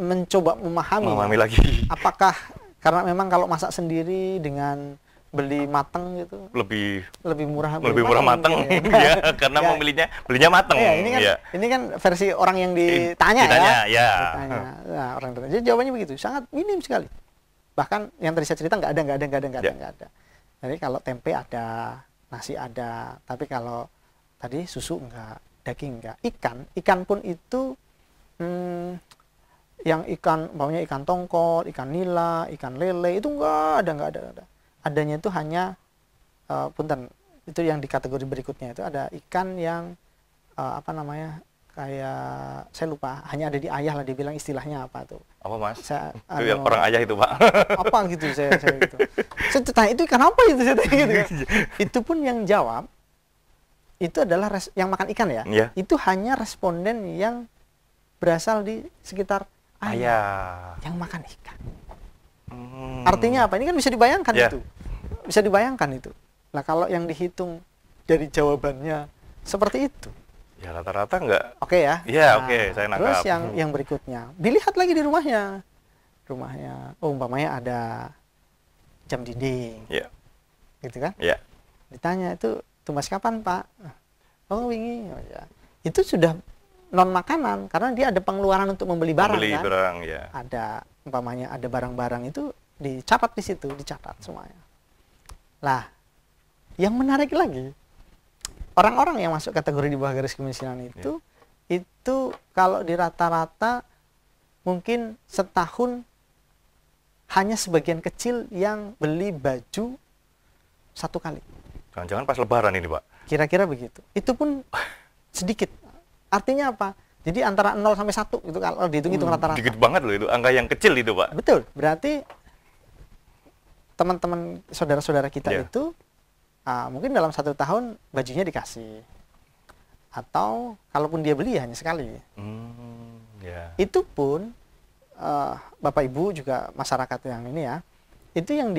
mencoba memahami lagi. Apakah karena memang kalau masak sendiri dengan beli mateng gitu lebih murah mateng ya, karena belinya mateng. Ini kan versi orang yang ditanya. Nah, orang ditanya. Jadi jawabannya begitu, sangat minim sekali. Bahkan yang tadi saya cerita nggak ada. Jadi kalau tempe ada, nasi ada, tapi kalau tadi susu enggak, daging enggak, ikan pun itu yang ikan, umpamanya ikan tongkol, ikan nila, ikan lele itu enggak ada. Adanya itu hanya punten, itu yang di kategori berikutnya itu ada ikan yang kayak saya lupa, hanya ada di ayah lah, dibilang istilahnya apa tuh. Apa Mas? Orang ayah itu Pak. Apa gitu saya gitu. Saya tanya itu ikan apa itu, saya tanya gitu. Itu pun yang jawab itu adalah yang makan ikan ya. Itu hanya responden yang berasal di sekitar ayah yang makan ikan. Artinya apa? Ini kan bisa dibayangkan itu. Bisa dibayangkan itu. Nah, kalau yang dihitung dari jawabannya seperti itu. Ya rata-rata enggak. Oke ya. Iya, oke, saya nangkap. Terus yang berikutnya, dilihat lagi di rumahnya. Umpamanya ada jam dinding. Iya. Gitu kan? Iya. Ditanya itu tumbas kapan, Pak? Oh, wingi. Oh, ya. Itu sudah non makanan karena dia ada pengeluaran untuk membeli barang kan. Barang, ya. Ada umpamanya ada barang-barang itu dicatat di situ, dicatat semuanya. Lah, yang menarik lagi, orang-orang yang masuk kategori di bawah garis kemiskinan itu kalau di rata-rata mungkin setahun hanya sebagian kecil yang beli baju satu kali. Jangan-jangan pas Lebaran ini, Pak? Kira-kira begitu. Itu pun sedikit. Artinya apa? Jadi antara 0 sampai 1 itu kalau dihitung-hitung rata-rata. Dikit banget loh itu, angka yang kecil itu, Pak. Betul. Berarti teman-teman saudara-saudara kita itu mungkin dalam 1 tahun bajunya dikasih. Atau kalaupun dia beli hanya sekali. Itu pun Bapak Ibu juga masyarakat yang ini ya, itu yang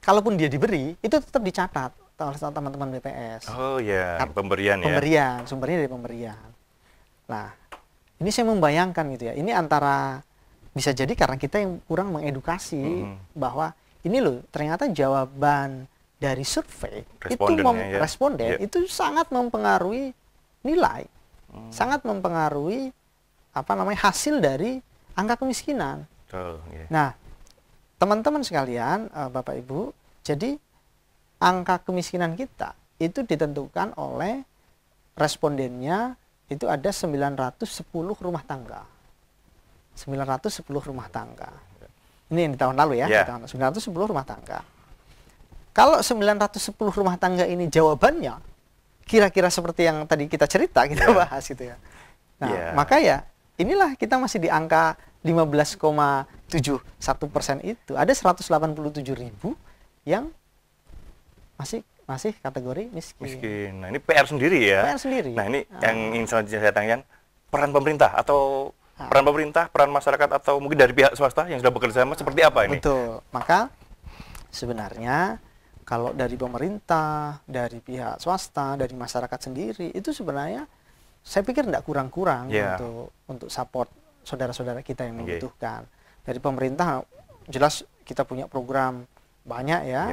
kalaupun dia diberi, itu tetap dicatat oleh teman-teman BPS. Oh ya, pemberian ya. Pemberian, sumbernya dari pemberian. Nah, ini saya membayangkan gitu ya. Ini antara bisa jadi karena kita yang kurang mengedukasi bahwa ini loh ternyata jawaban dari survei responden itu sangat mempengaruhi nilai, sangat mempengaruhi hasil dari angka kemiskinan. Nah, teman-teman sekalian, Bapak Ibu, jadi angka kemiskinan kita itu ditentukan oleh respondennya itu ada 910 rumah tangga. 910 rumah tangga. Ini yang di tahun lalu ya, di tahun 910 rumah tangga. Kalau 910 rumah tangga ini jawabannya kira-kira seperti yang tadi kita cerita, kita bahas gitu ya. Nah, maka ya inilah kita masih di angka 15,71% itu. Ada 187.000 yang masih kategori miskin. Nah, ini PR sendiri ya. PR sendiri. Nah, ini yang ingin selanjutnya saya tanyakan, peran pemerintah atau peran masyarakat atau mungkin dari pihak swasta yang sudah bekerja sama seperti apa ini? Betul. Maka sebenarnya kalau dari pemerintah, dari pihak swasta, dari masyarakat sendiri itu sebenarnya saya pikir tidak kurang-kurang untuk support saudara-saudara kita yang membutuhkan. Dari pemerintah jelas kita punya program banyak ya,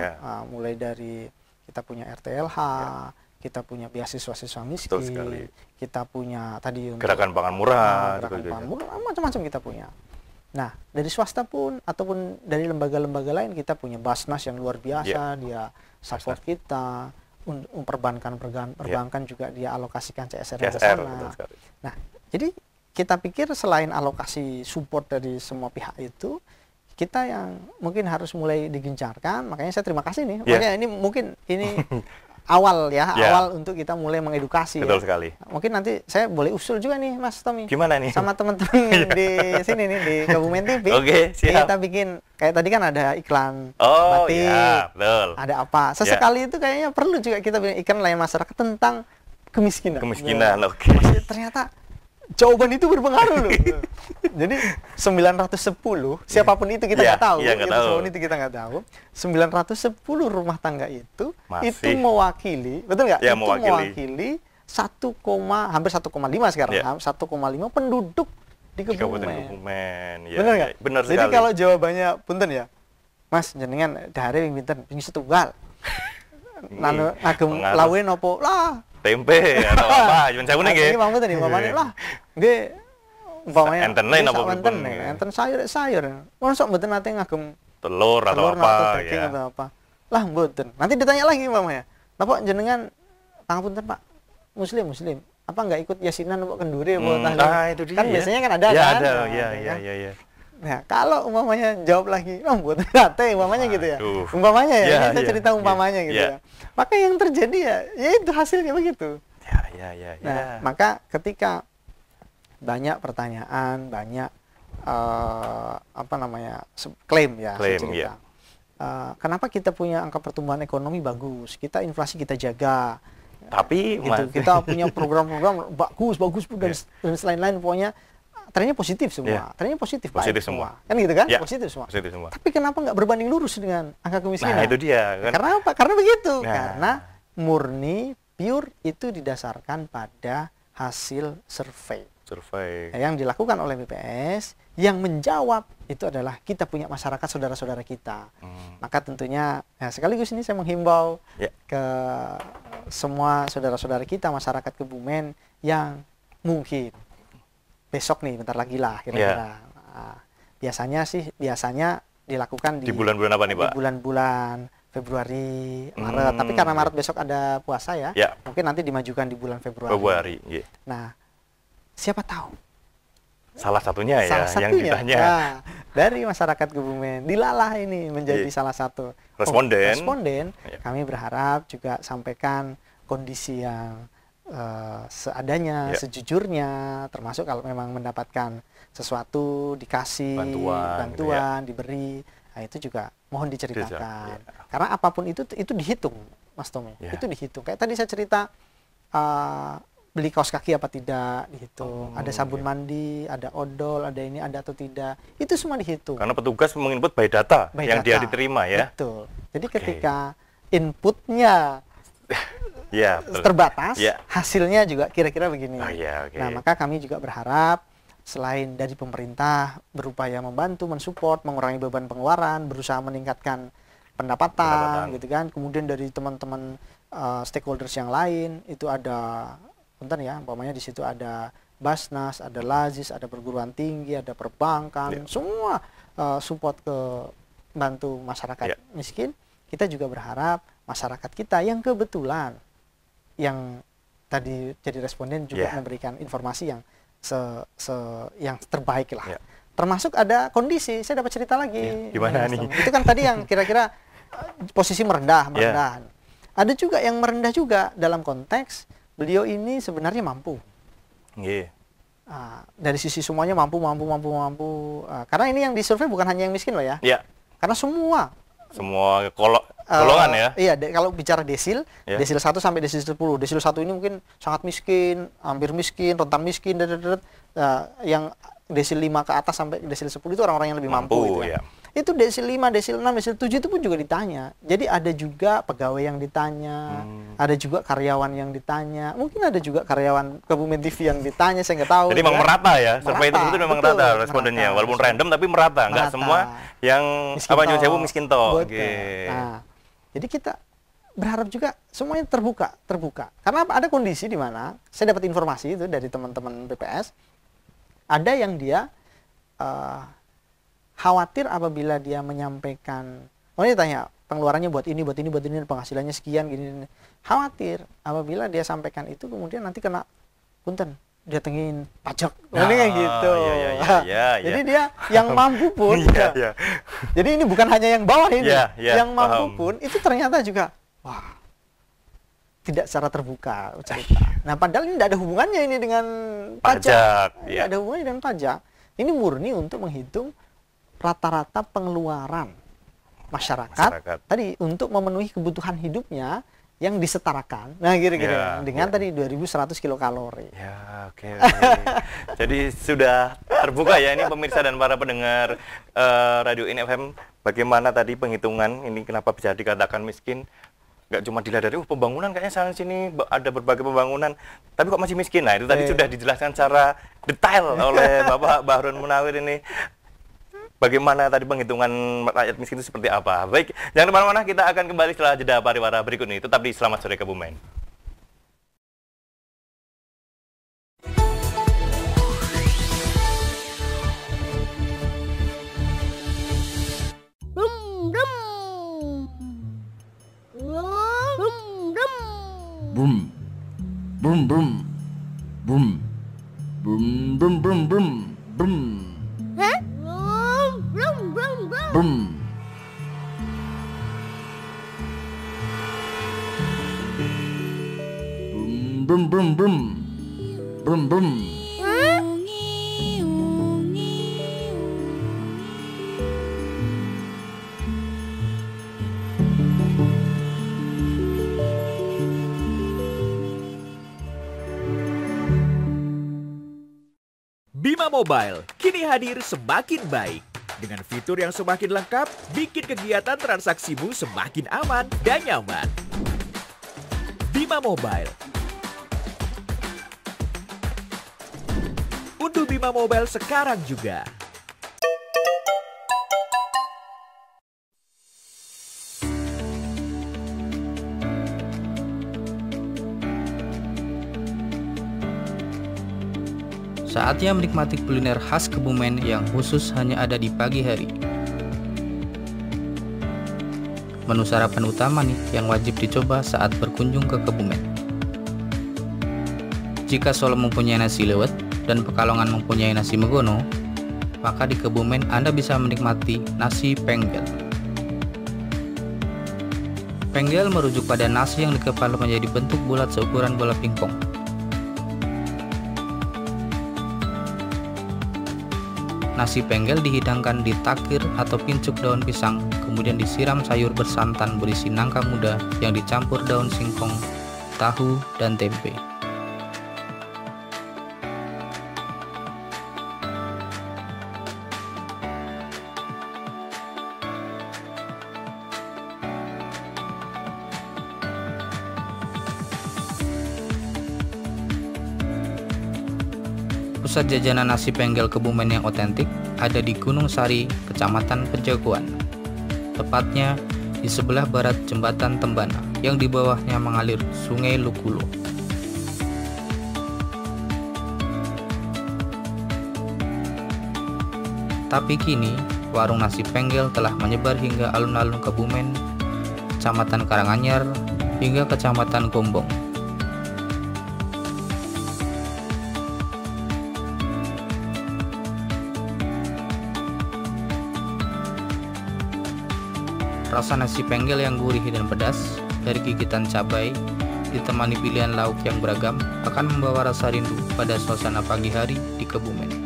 mulai dari kita punya RTLH, kita punya beasiswa-siswa miskin, kita punya tadi untuk gerakan pangan murah, macam-macam kita punya. Nah, dari swasta pun ataupun dari lembaga-lembaga lain kita punya Basnas yang luar biasa, dia support kita, perbankan juga dia alokasikan CSR ke sana. Nah, jadi kita pikir selain alokasi support dari semua pihak itu, kita yang mungkin harus mulai digencarkan. Makanya saya terima kasih nih. Makanya ini mungkin ini awal awal untuk kita mulai mengedukasi. Betul sekali. Mungkin nanti saya boleh usul juga nih Mas Tommy. Gimana nih? Sama teman-teman di sini nih di Kebumen TV. Oke, siap. Kita bikin kayak tadi kan ada iklan batik. Betul. Ada apa? Sesekali itu kayaknya perlu juga kita bikin iklan layanan masyarakat tentang kemiskinan. Oke. Ternyata jawaban itu berpengaruh loh. Jadi 910 siapapun itu kita nggak tahu. Siapapun itu kita nggak tahu. 910 rumah tangga itu mewakili, betul nggak? Ya, mewakili hampir 1,5 sekarang, 1,5 penduduk di Kabupaten Kebumen. Kebumen. Ya, Bener nggak? ya, bener Jadi sekali. kalau jawabannya punten ya, Mas jenengan dahare ping pinten? Ping setunggal. Lalu agem Pengaruh. lawe nopo? Lah, Tempe atau apa? Cuman saya nggih. Iki mangke tadi umpamane lah. Nggih umpamanya Enten lain apa enten pripun, nih, ya. enten sayur. Mosok mboten nate ngagem Telur atau telur apa atau daging ya. atau apa. Lah mboten. Nanti ditanya lagi umpamanya. Napa jenengan pangapunten Pak? Muslim. Apa enggak ikut yasinan apa kenduri apa tahlil? Nah, itu dia. Kan biasanya kan ada ya, kan? ada. Nah, Ya, ada ya, kan? ya. Nah, kalau umpamanya jawab lagi, mboten nate umpamanya gitu ya. Aduh. Umpamanya ya, Ya, kita ya, cerita ya, umpamanya gitu ya. ya. Maka yang terjadi ya itu hasilnya begitu. Ya. Nah, maka ketika banyak pertanyaan, banyak klaim ya, saya Klaim, cerita. ya. Kenapa kita punya angka pertumbuhan ekonomi bagus, kita inflasi kita jaga, Tapi gitu. Kita punya program-program bagus dan selain-lain, pokoknya trennya positif semua, trennya positif baik semua, kan gitu kan, Ya, positif semua. Positif semua. Tapi kenapa nggak berbanding lurus dengan angka kemiskinan? Nah, itu dia kan. Karena apa? Karena begitu. Nah. Karena murni pure itu didasarkan pada hasil survei yang dilakukan oleh BPS. Yang menjawab itu adalah kita punya masyarakat saudara-saudara kita. Maka tentunya sekaligus ini saya menghimbau ke semua saudara-saudara kita masyarakat Kebumen yang mungkin besok nih bentar lagi lah kira-kira. Nah, biasanya dilakukan di bulan-bulan apa nih, Pak? Di bulan-bulan Februari, Maret. Tapi karena Maret besok ada puasa ya, mungkin nanti dimajukan di bulan Februari. Yeah. Nah, siapa tahu? Salah satunya yang ditanya. Nah, dari masyarakat Kebumen dilalah ini menjadi salah satu responden. Kami berharap juga sampaikan kondisi yang seadanya, sejujurnya, termasuk kalau memang mendapatkan sesuatu dikasih bantuan diberi. Nah, itu juga mohon diceritakan. Karena apapun itu dihitung, Mas Tommy. Itu dihitung. Kayak tadi saya cerita beli kaos kaki apa tidak dihitung. Ada sabun mandi, ada odol, ada ini, ada atau tidak. Itu semua dihitung. Karena petugas menginput by data yang dia diterima ya. Betul. Jadi ketika inputnya terbatas, hasilnya juga kira-kira begini. Nah, maka kami juga berharap selain dari pemerintah berupaya membantu, mensupport, mengurangi beban pengeluaran, berusaha meningkatkan pendapatan. Gitu kan. Kemudian dari teman-teman stakeholders yang lain itu ada umpamanya di situ ada Basnas, ada Lazis, ada perguruan tinggi, ada perbankan, semua support ke bantu masyarakat miskin. Kita juga berharap masyarakat kita yang kebetulan yang tadi jadi responden juga memberikan informasi yang yang terbaik lah. Termasuk ada kondisi, saya dapat cerita lagi. Gimana nih? Itu kan tadi yang kira-kira posisi merendah. Ada juga yang merendah juga dalam konteks beliau ini sebenarnya mampu. Dari sisi semuanya mampu. Karena ini yang disurvei bukan hanya yang miskin loh ya. Karena semua golongan ya. Iya, kalau bicara desil, desil 1 sampai desil 10. Desil 1 ini mungkin sangat miskin, hampir miskin, rentan miskin, yang desil 5 ke atas sampai desil 10 itu orang-orang yang lebih mampu gitu ya. Itu desil 5, desil 6, desil 7 itu pun juga ditanya. Jadi ada juga pegawai yang ditanya, ada juga karyawan yang ditanya, mungkin ada juga karyawan Kebumen TV yang ditanya, saya nggak tahu. Jadi memang merata ya, survei itu memang merata respondennya, walaupun random tapi merata, nggak semua yang nyun sewu miskin toh. Nah, jadi kita berharap juga semuanya terbuka. Karena ada kondisi di mana saya dapat informasi itu dari teman-teman BPS, ada yang dia khawatir apabila dia menyampaikan, dia tanya pengeluarannya buat ini, penghasilannya sekian, gini. Khawatir apabila dia sampaikan itu kemudian nanti kena punten, datengin pajak, kayak gitu. Jadi dia yang mampu pun, jadi ini bukan hanya yang bawah ini, yang mampu pun itu ternyata juga, tidak secara terbuka cerita. Nah, padahal ini tidak ada hubungannya ini dengan pajak. Tidak ada hubungannya dengan pajak. Ini murni untuk menghitung rata-rata pengeluaran masyarakat tadi untuk memenuhi kebutuhan hidupnya yang disetarakan. Nah, kira-kira dengan tadi 2100 kilokalori. Jadi sudah terbuka ya ini pemirsa dan para pendengar Radio In FM, bagaimana tadi penghitungan ini kenapa bisa dikatakan miskin. nggak cuma dilihat dari pembangunan kayaknya sana sini ada berbagai pembangunan, tapi kok masih miskin. Nah itu tadi sudah dijelaskan secara detail oleh Bapak Bahrun Munawir ini. Bagaimana tadi penghitungan rakyat miskin itu seperti apa? Baik, jangan kemana-mana, kita akan kembali setelah jeda pariwara berikut ini. Tetap di Selamat Sore Kebumen. Boom, boom, boom, boom, boom, boom, boom, boom, boom. Hah? Brum, brum, brum. Boom. Boom, boom, boom, boom, boom. Hah? Bima Mobile kini hadir semakin baik. Dengan fitur yang semakin lengkap, bikin kegiatan transaksimu semakin aman dan nyaman. Bima Mobile. Unduh Bima Mobile sekarang juga. Saatnya menikmati kuliner khas Kebumen yang khusus hanya ada di pagi hari. Menu sarapan utama nih yang wajib dicoba saat berkunjung ke Kebumen. Jika Solo mempunyai nasi lewet dan Pekalongan mempunyai nasi megono, maka di Kebumen Anda bisa menikmati nasi penggel. Penggel merujuk pada nasi yang dikepal menjadi bentuk bulat seukuran bola pingpong. Nasi penggel dihidangkan di takir atau pincuk daun pisang, kemudian disiram sayur bersantan berisi nangka muda yang dicampur daun singkong, tahu, dan tempe. Pusat jajanan nasi penggel Kebumen yang otentik ada di Gunung Sari, Kecamatan Pejaguan. Tepatnya di sebelah barat Jembatan Tembana, yang di bawahnya mengalir Sungai Lukulo. Tapi kini, warung nasi penggel telah menyebar hingga alun-alun Kebumen, Kecamatan Karanganyar, hingga Kecamatan Gombong. Rasa nasi penggel yang gurih dan pedas dari gigitan cabai ditemani pilihan lauk yang beragam akan membawa rasa rindu pada suasana pagi hari di Kebumen.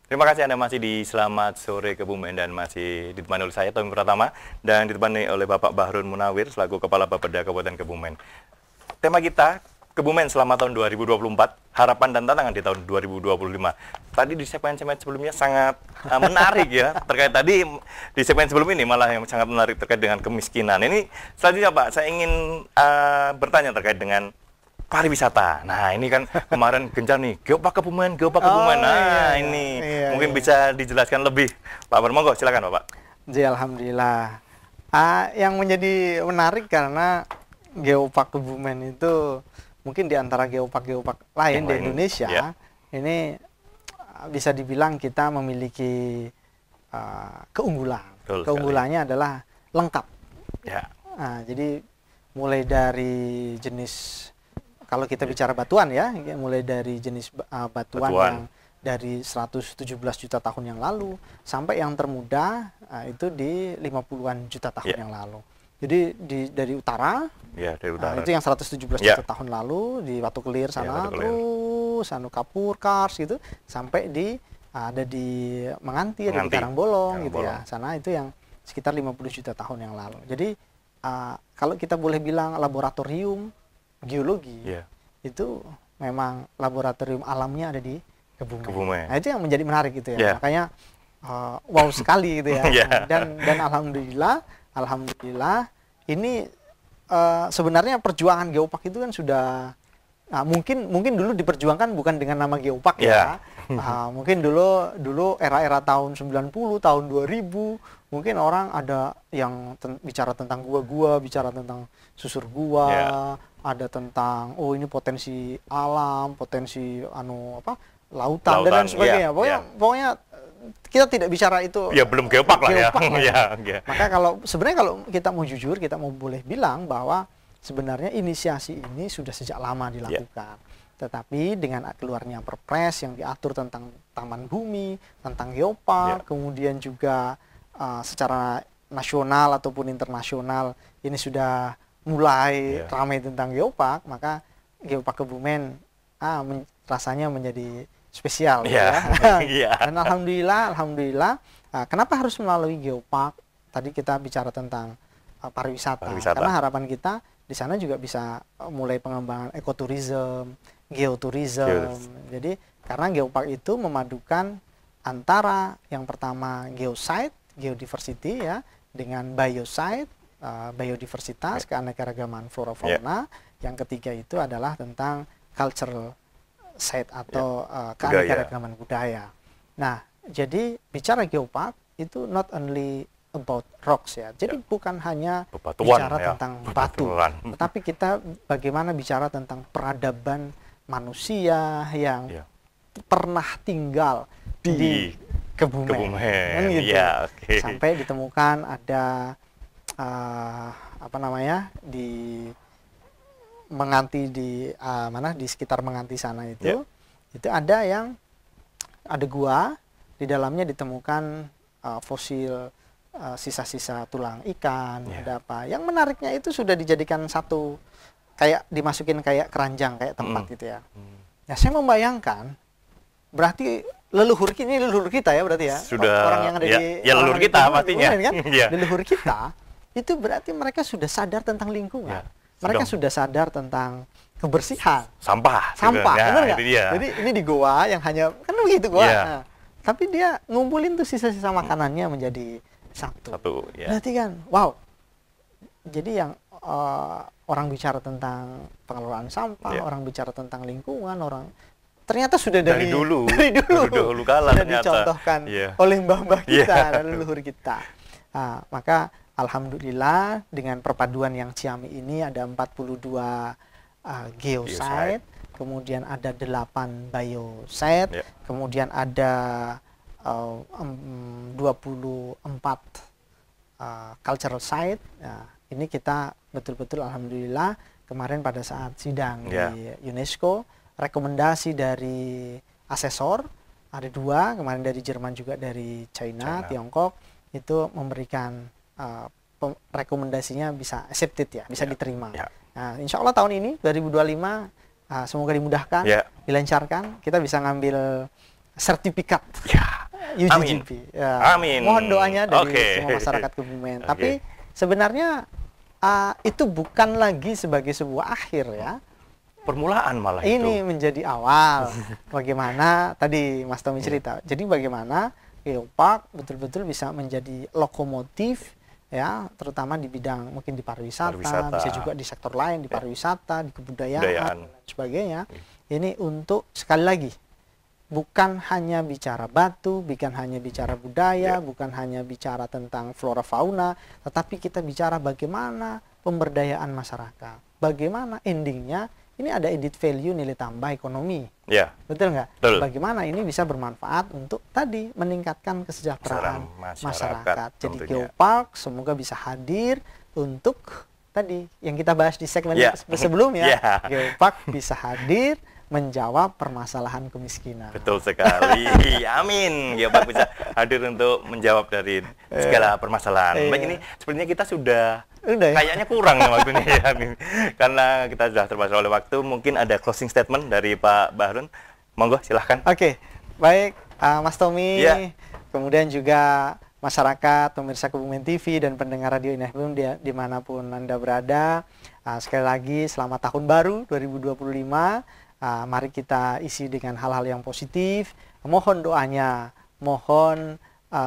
Terima kasih Anda masih di Selamat Sore Kebumen dan masih ditemani oleh saya, Tommy Pratama, dan ditemani oleh Bapak Bahrun Munawir selaku Kepala Bapeda Kabupaten Kebumen. Tema kita, Kebumen selama tahun 2024, harapan dan tantangan di tahun 2025. Tadi di segmen-segmen sebelumnya sangat menarik ya, terkait tadi di segmen sebelum ini malah yang sangat menarik terkait dengan kemiskinan. Ini selanjutnya Pak, saya ingin bertanya terkait dengan pariwisata. Nah, ini kan kemarin gencar nih, Geopark Kebumen, Geopark Kebumen. Nah, ini mungkin bisa dijelaskan lebih. Pak Bermonggo, silakan Bapak. Alhamdulillah. Yang menjadi menarik karena Geopark Kebumen itu mungkin di antara geopark lain di Indonesia, ini bisa dibilang kita memiliki keunggulan. Keunggulannya adalah lengkap. Ya. Jadi mulai dari jenis, kalau kita bicara batuan ya, mulai dari jenis batuan yang dari 117 juta tahun yang lalu sampai yang termuda itu di 50-an juta tahun yang lalu. Jadi dari utara, dari utara. Itu yang 117 juta tahun lalu di Watu Kelir sana, terus terus Kapur, Kars gitu sampai ada di Menganti, ada di Karangbolong gitu ya. Sana itu yang sekitar 50 juta tahun yang lalu. Jadi kalau kita boleh bilang laboratorium geologi, itu memang laboratorium alamnya ada di Kebumen. Nah, itu yang menjadi menarik gitu ya. Makanya wow sekali gitu ya. Dan alhamdulillah ini sebenarnya perjuangan geopark itu kan sudah mungkin dulu diperjuangkan bukan dengan nama geopark ya. Mungkin dulu era-era tahun 90, tahun 2000, mungkin orang ada yang bicara tentang gua-gua, bicara tentang susur gua, ada tentang ini potensi alam, potensi lautan dan lain sebagainya. Pokoknya kita tidak bicara itu. Ya belum geopark lah ya. Maka sebenarnya kalau kita mau jujur, kita mau boleh bilang bahwa sebenarnya inisiasi ini sudah sejak lama dilakukan. Tetapi dengan keluarnya Perpres yang diatur tentang taman bumi, tentang geopark, kemudian juga secara nasional ataupun internasional ini sudah mulai ramai tentang geopark, maka geopark Kebumen rasanya menjadi spesial Dan alhamdulillah kenapa harus melalui geopark? Tadi kita bicara tentang pariwisata. Karena harapan kita di sana juga bisa mulai pengembangan ekoturism, geoturism. Jadi karena geopark itu memadukan antara yang pertama geosite, geodiversity ya, dengan biosite, biodiversitas, keanekaragaman flora fauna. Yang ketiga itu adalah tentang cultural site atau keanekaragaman budaya. Nah, jadi bicara geopark itu not only about rocks ya. Jadi bukan hanya bicara tentang batu, tetapi kita bagaimana bicara tentang peradaban manusia yang pernah tinggal di Kebumen. Kan gitu. Sampai ditemukan ada di Menganti di sekitar Menganti sana itu ada gua, di dalamnya ditemukan fosil sisa-sisa tulang ikan, ada apa. Yang menariknya itu sudah dijadikan satu kayak dimasukin kayak keranjang, kayak tempat gitu ya. Nah, saya membayangkan berarti leluhur kita ya berarti ya. Sudah orang yang ada di leluhur kita pastinya. Kan? Leluhur kita itu berarti mereka sudah sadar tentang lingkungan. Mereka sudah sadar tentang kebersihan. Sampah, benar nggak? Jadi ini di goa yang hanya, kan begitu goa. Nah, tapi dia ngumpulin tuh sisa-sisa makanannya menjadi satu. Berarti kan, wow. Jadi yang orang bicara tentang pengelolaan sampah, orang bicara tentang lingkungan, ternyata sudah dari dulu kala sudah dicontohkan oleh mbah-mbah kita, leluhur kita. Nah, maka alhamdulillah dengan perpaduan yang ciamik ini ada 42 geosite, kemudian ada 8 biosite, kemudian ada 24 cultural site. Nah, ini kita betul-betul alhamdulillah kemarin pada saat sidang di UNESCO, rekomendasi dari asesor ada 2, kemarin dari Jerman juga dari China. Tiongkok itu memberikan rekomendasinya bisa accepted ya, bisa diterima. Nah, insya Allah tahun ini 2025 semoga dimudahkan, dilancarkan, kita bisa ngambil sertifikat UGGP. Amin. Mohon doanya dari semua masyarakat Kebumen. Tapi sebenarnya itu bukan lagi sebagai sebuah akhir ya. Permulaan malah ini menjadi awal. Bagaimana tadi Mas Tommy cerita. Jadi bagaimana geopark betul-betul bisa menjadi lokomotif ya, terutama di bidang mungkin di pariwisata, bisa juga di sektor lain, di pariwisata, di kebudayaan, dan sebagainya. Ini untuk sekali lagi bukan hanya bicara batu, bukan hanya bicara budaya, bukan hanya bicara tentang flora fauna, tetapi kita bicara bagaimana pemberdayaan masyarakat. Bagaimana endingnya ini ada added value, nilai tambah ekonomi. Betul nggak? Bagaimana ini bisa bermanfaat untuk tadi meningkatkan kesejahteraan masyarakat. Jadi geopark semoga bisa hadir untuk tadi yang kita bahas di segmen sebelumnya. Geopark bisa hadir menjawab permasalahan kemiskinan. Betul sekali. Amin. Geopark bisa hadir untuk menjawab dari segala permasalahan. Baik, ini sepertinya kita sudah kayaknya kurang waktunya ya. Karena kita sudah terbatas oleh waktu, mungkin ada closing statement dari Pak Bahrun. Monggo, silahkan. Oke, baik Mas Tommy, Iya. kemudian juga masyarakat, pemirsa Kebumen TV dan pendengar Radio INFM dimanapun Anda berada. Sekali lagi selamat tahun baru 2025. Mari kita isi dengan hal-hal yang positif. Mohon doanya, mohon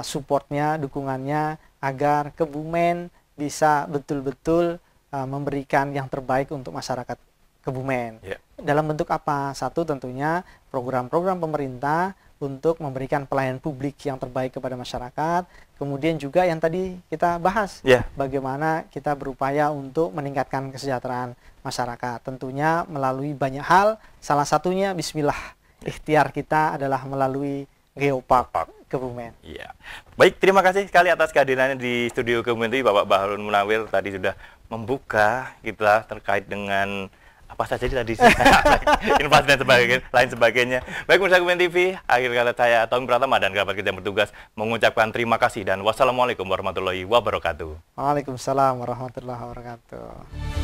supportnya, dukungannya agar Kebumen bisa betul-betul memberikan yang terbaik untuk masyarakat Kebumen. Dalam bentuk apa? Satu, tentunya program-program pemerintah untuk memberikan pelayanan publik yang terbaik kepada masyarakat. Kemudian juga yang tadi kita bahas, bagaimana kita berupaya untuk meningkatkan kesejahteraan masyarakat. Tentunya melalui banyak hal, salah satunya bismillah, ikhtiar kita adalah melalui Geopark Kebumen. Iya. Baik, terima kasih sekali atas kehadirannya di studio Kebumen TV, Bapak Bahrul Munawir. Tadi sudah membuka kita terkait dengan apa saja tadi informasi dan lain sebagainya. Baik, pemirsa Kebumen TV, akhir kata saya Tommy Pratama dan kerabat kerja bertugas mengucapkan terima kasih dan wassalamualaikum warahmatullahi wabarakatuh. Waalaikumsalam warahmatullahi wabarakatuh.